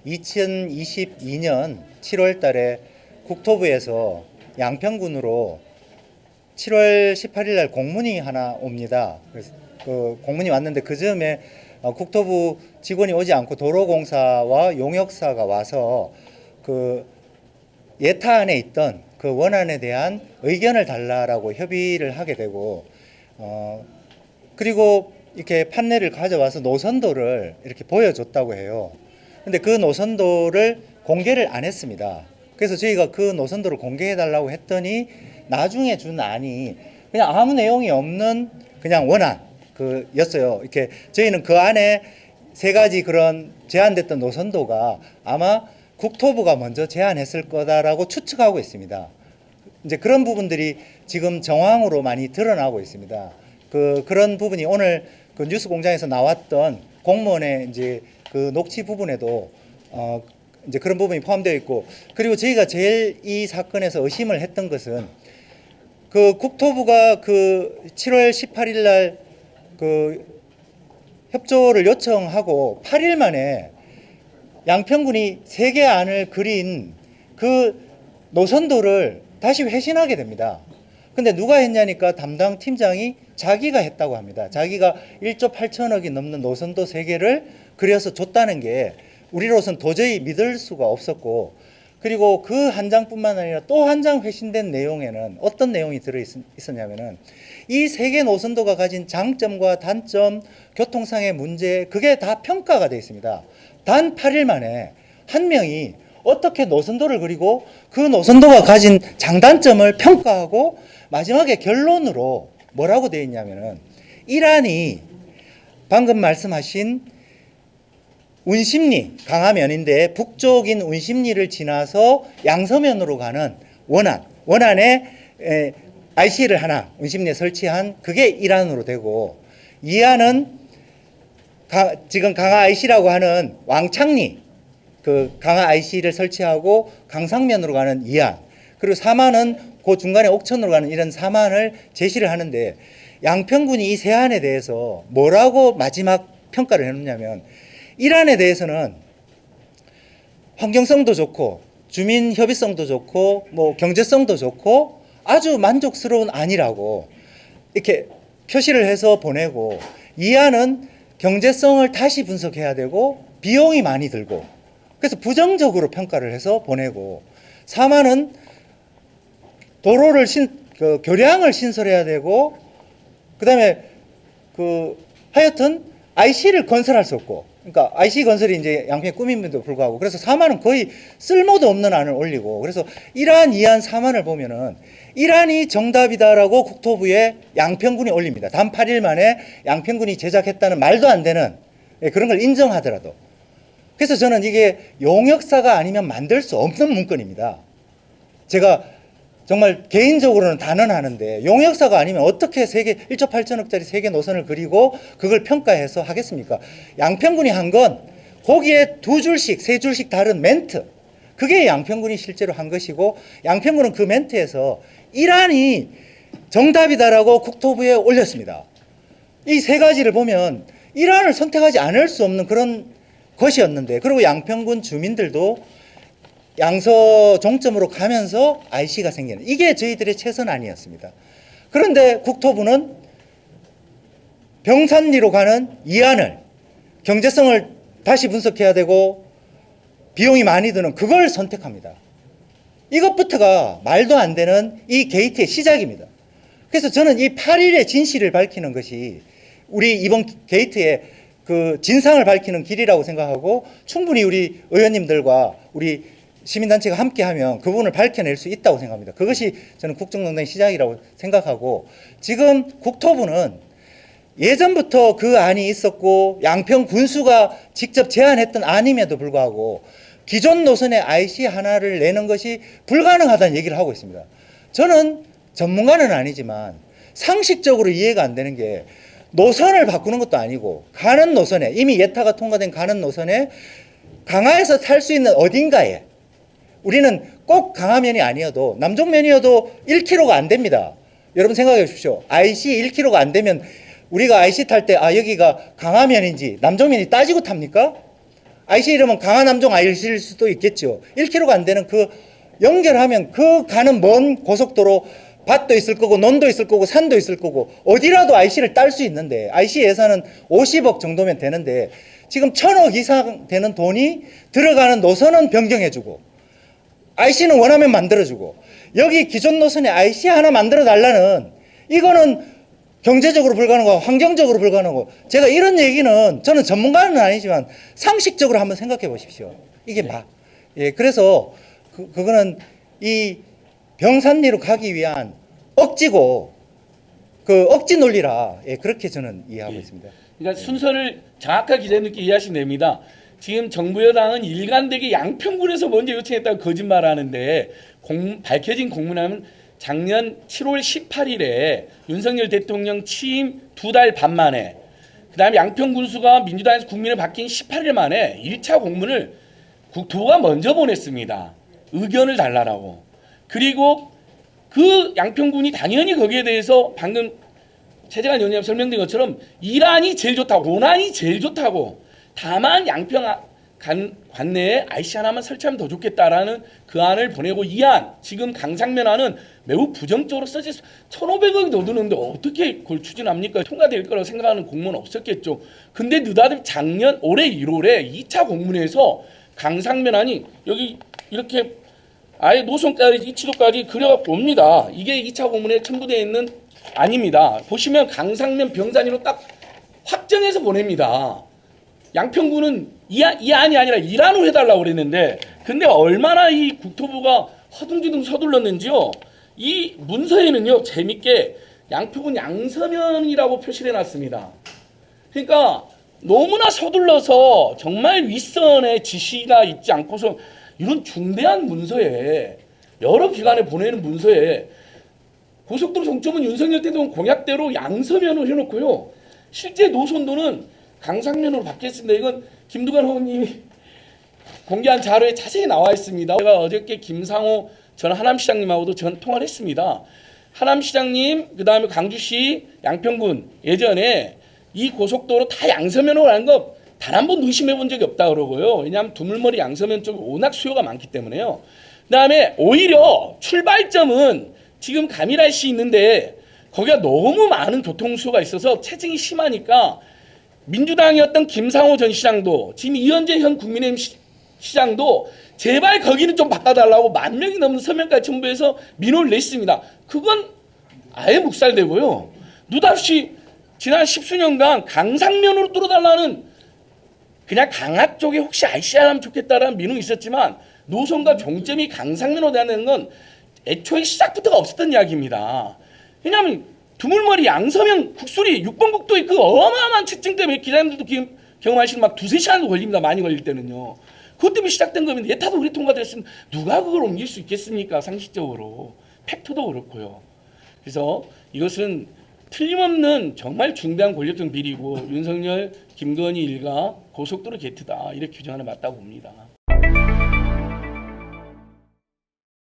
2022년 7월 달에 국토부에서 양평군으로 7월 18일 날 공문이 하나 옵니다. 그래서 그 공문이 왔는데 그 즈음에 국토부 직원이 오지 않고 도로공사와 용역사가 와서 그 예타안에 있던 그 원안에 대한 의견을 달라라고 협의를 하게 되고 그리고 이렇게 판넬을 가져와서 노선도를 이렇게 보여줬다고 해요. 근데 그 노선도를 공개를 안 했습니다. 그래서 저희가 그 노선도를 공개해 달라고 했더니 나중에 준 안이 그냥 아무 내용이 없는 그냥 원안 였어요. 이렇게 저희는 그 안에 세 가지 그런 제안됐던 노선도가 아마 국토부가 먼저 제안했을 거다라고 추측하고 있습니다. 이제 그런 부분들이 지금 정황으로 많이 드러나고 있습니다. 그런 부분이 오늘 그 뉴스 공장에서 나왔던 공무원의 이제 그 녹취 부분에도 이제 그런 부분이 포함되어 있고, 그리고 저희가 제일 이 사건에서 의심을 했던 것은 그 국토부가 그 7월 18일 날 그 협조를 요청하고 8일 만에 양평군이 3개 안을 그린 그 노선도를 다시 회신하게 됩니다. 근데 누가 했냐니까 담당 팀장이 자기가 했다고 합니다. 자기가 1조 8천억이 넘는 노선도 3개를 그려서 줬다는 게 우리로선 도저히 믿을 수가 없었고, 그리고 그 한 장뿐만 아니라 또 한 장 회신된 내용에는 어떤 내용이 들어있었냐면은 이 3개 노선도가 가진 장점과 단점, 교통상의 문제, 그게 다 평가가 되어 있습니다. 단 8일 만에 한 명이 어떻게 노선도를 그리고 그 노선도가 가진 장단점을 평가하고 마지막에 결론으로 뭐라고 되어 있냐면은 1안이 방금 말씀하신 운심리, 강화면인데 북쪽인 운심리를 지나서 양서면으로 가는 원안에 IC를 하나 운심리에 설치한 그게 1안으로 되고, 2안은 지금 강화 IC라고 하는 왕창리 그 강화 IC를 설치하고 강상면으로 가는 2안, 그리고 3안은 그 중간에 옥천으로 가는 이런 3안을 제시를 하는데, 양평군이 이 세 안에 대해서 뭐라고 마지막 평가를 해놓냐면 1안에 대해서는 환경성도 좋고 주민 협의성도 좋고 뭐 경제성도 좋고 아주 만족스러운 안이라고 이렇게 표시를 해서 보내고, 2안은 경제성을 다시 분석해야 되고 비용이 많이 들고 그래서 부정적으로 평가를 해서 보내고, 3안은 도로를 교량을 신설해야 되고 그다음에 하여튼 IC를 건설할 수 없고, 그러니까 IC 건설이 이제 양평의 꿈임에도 불구하고 그래서 3안은 거의 쓸모도 없는 안을 올리고, 그래서 1안, 2안, 3안을 보면은 1안이 정답이다라고 국토부에 양평군이 올립니다. 단 8일 만에 양평군이 제작했다는 말도 안 되는 그런 걸 인정하더라도. 그래서 저는 이게 용역사가 아니면 만들 수 없는 문건입니다. 제가 정말 개인적으로는 단언하는데 용역사가 아니면 어떻게 1조 8천억짜리 3개 노선을 그리고 그걸 평가해서 하겠습니까? 양평군이 한 건 거기에 2줄씩 3줄씩 다른 멘트, 그게 양평군이 실제로 한 것이고, 양평군은 그 멘트에서 1안이 정답이다라고 국토부에 올렸습니다. 이 세 가지를 보면 1안을 선택하지 않을 수 없는 그런 것이었는데, 그리고 양평군 주민들도 양서 종점으로 가면서 IC가 생기는, 이게 저희들의 최선안이었습니다. 그런데 국토부는 병산리로 가는 2안을 경제성을 다시 분석해야 되고 비용이 많이 드는 그걸 선택합니다. 이것부터가 말도 안 되는 이 게이트의 시작입니다. 그래서 저는 이 8일의 진실을 밝히는 것이 우리 이번 게이트의 그 진상을 밝히는 길이라고 생각하고, 충분히 우리 의원님들과 우리 시민단체가 함께하면 그 부분을 밝혀낼 수 있다고 생각합니다. 그것이 저는 국정농단의 시작이라고 생각하고, 지금 국토부는 예전부터 그 안이 있었고 양평 군수가 직접 제안했던 안임에도 불구하고 기존 노선의 IC 하나를 내는 것이 불가능하다는 얘기를 하고 있습니다. 저는 전문가는 아니지만 상식적으로 이해가 안 되는 게, 노선을 바꾸는 것도 아니고 가는 노선에, 이미 예타가 통과된 가는 노선에 강화에서 탈 수 있는 어딘가에, 우리는 꼭 강화면이 아니어도 남종면이어도 1km가 안 됩니다. 여러분 생각해 주십시오. IC 1km가 안 되면 우리가 IC 탈 때 여기가 강화면인지 남종면이 따지고 탑니까? IC 이러면 강화남종 IC일 수도 있겠죠. 1km가 안 되는 그 연결하면 그 가는 먼 고속도로 밭도 있을 거고 논도 있을 거고 산도 있을 거고 어디라도 IC를 딸 수 있는데 IC 예산은 50억 정도면 되는데 지금 1000억 이상 되는 돈이 들어가는 노선은 변경해주고 IC는 원하면 만들어주고 여기 기존 노선에 IC 하나 만들어 달라는 이거는 경제적으로 불가능하고 환경적으로 불가능하고 제가 이런 얘기는 저는 전문가는 아니지만 상식적으로 한번 생각해 보십시오. 이게 예, 그래서 그거는 이 병산리로 가기 위한 억지고 그 억지 논리라 예, 그렇게 저는 이해하고 있습니다. 그러니까 순서를 정확하게 기자님께 이해하시면 됩니다. 지금 정부 여당은 일관되게 양평군에서 먼저 요청했다고 거짓말하는데 밝혀진 공문하면 작년 7월 18일에 윤석열 대통령 취임 2달 반 만에 그다음에 양평군수가 민주당에서 국민을 바뀐 18일 만에 1차 공문을 국토부가 먼저 보냈습니다. 의견을 달라라고. 그리고 그 양평군이 당연히 거기에 대해서 방금 최재관 의원님 설명드린 것처럼 이란이 제일 좋다고 원안이 제일 좋다고 다만 양평 관내에 IC 하나만 설치하면 더 좋겠다라는 그 안을 보내고 이 안 지금 강상면 안은 매우 부정적으로 써져서 1,500억이 더 드는데 어떻게 그걸 추진합니까? 통과될 거라고 생각하는 공무원은 없었겠죠. 근데 느닷없이 작년 올해 1월에 2차 공문에서 강상면 안이 여기 이렇게 아예 노선까지 이치도까지 그려갖고 옵니다. 이게 2차 공문에 첨부되어 있는 안입니다. 보시면 강상면 병산이로 딱 확정해서 보냅니다. 양평군은 이 안이 아니라 이란으로 해달라고 그랬는데 근데 얼마나 이 국토부가 허둥지둥 서둘렀는지요. 이 문서에는요 재밌게 양평군 양서면이라고 표시를 해놨습니다. 그러니까 너무나 서둘러서 정말 윗선에 지시가 있지 않고서 이런 중대한 문서에 여러 기관에 보내는 문서에 고속도로 종점은 윤석열 대통령 공약대로 양서면으로 해놓고요. 실제 노선도는 강상면으로 바뀌었습니다. 이건 김두관 의원님이 공개한 자료에 자세히 나와 있습니다. 제가 어저께 김상호 전 하남시장님하고도 통화를 했습니다. 하남시장님, 그 다음에 강주시 양평군 예전에 이 고속도로 다 양서면으로 하는 거 단 한 번 의심해 본 적이 없다 그러고요. 왜냐하면 두물머리 양서면 쪽이 워낙 수요가 많기 때문에요. 그 다음에 오히려 출발점은 지금 가미랄시 있는데 거기가 너무 많은 교통수요가 있어서 체증이 심하니까 민주당이었던 김상호 전 시장도 지금 이현재 현 국민의힘 시장도 제발 거기는 좀 바꿔달라고 10,000명이 넘는 서면까지 첨부해서 민원을 냈습니다. 그건 아예 묵살되고요. 느닷없이 지난 10수년간 강상면으로 뚫어달라는 그냥 강압 쪽에 혹시 IC 하면 좋겠다라는 민원이 있었지만 노선과 종점이 강상면으로 되는 건 애초에 시작부터가 없었던 이야기입니다. 왜냐하면 두물머리 양서면 국수리 6번 국도의 그 어마어마한 체증 때문에 기자님들도 경험하시는 막 2-3시간도 걸립니다. 많이 걸릴 때는요. 그것 때문에 시작된 겁니다. 예타도 우리 통과됐으면 누가 그걸 옮길 수 있겠습니까? 상식적으로. 팩트도 그렇고요. 그래서 이것은 틀림없는 정말 중대한 권력형 비리고 윤석열, 김건희 일가 고속도로 게이트다. 이렇게 규정하는 게 맞다고 봅니다.